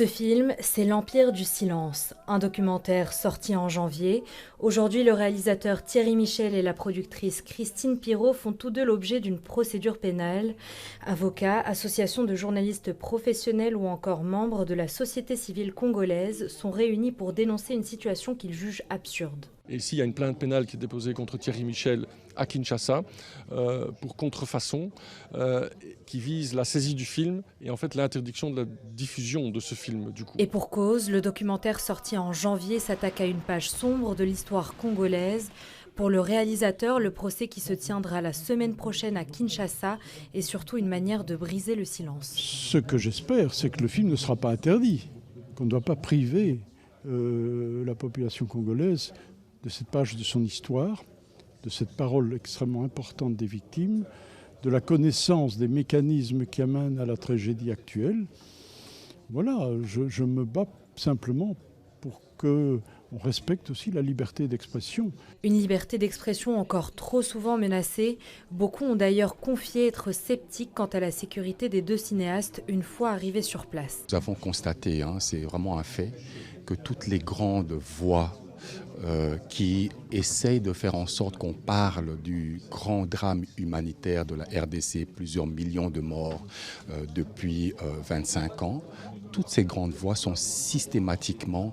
Ce film, c'est L'Empire du silence, un documentaire sorti en janvier. Aujourd'hui, le réalisateur Thierry Michel et la productrice Christine Pirot font tous deux l'objet d'une procédure pénale. Avocats, associations de journalistes professionnels ou encore membres de la société civile congolaise sont réunis pour dénoncer une situation qu'ils jugent absurde. Et ici, il y a une plainte pénale qui est déposée contre Thierry Michel à Kinshasa pour contrefaçon qui vise la saisie du film et en fait l'interdiction de la diffusion de ce film du coup. Et pour cause, le documentaire sorti en janvier s'attaque à une page sombre de l'histoire congolaise. Pour le réalisateur, le procès qui se tiendra la semaine prochaine à Kinshasa est surtout une manière de briser le silence. Ce que j'espère, c'est que le film ne sera pas interdit, qu'on ne doit pas priver la population congolaise de cette page de son histoire, de cette parole extrêmement importante des victimes, de la connaissance des mécanismes qui amènent à la tragédie actuelle. Voilà, je me bats simplement pour qu'on respecte aussi la liberté d'expression. Une liberté d'expression encore trop souvent menacée. Beaucoup ont d'ailleurs confié être sceptiques quant à la sécurité des deux cinéastes une fois arrivés sur place. Nous avons constaté, c'est vraiment un fait, que toutes les grandes voix qui essaye de faire en sorte qu'on parle du grand drame humanitaire de la RDC, plusieurs millions de morts depuis 25 ans. Toutes ces grandes voix sont systématiquement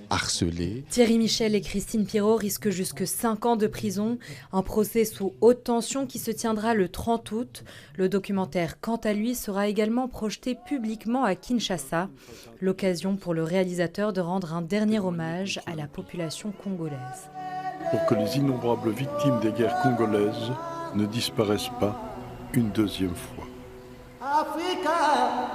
harcelées. Thierry Michel et Christine Pirot risquent jusque 5 ans de prison. Un procès sous haute tension qui se tiendra le 30 août. Le documentaire, quant à lui, sera également projeté publiquement à Kinshasa. L'occasion pour le réalisateur de rendre un dernier hommage à la population congolaise. Pour que les innombrables victimes des guerres congolaises ne disparaissent pas une deuxième fois. Africa.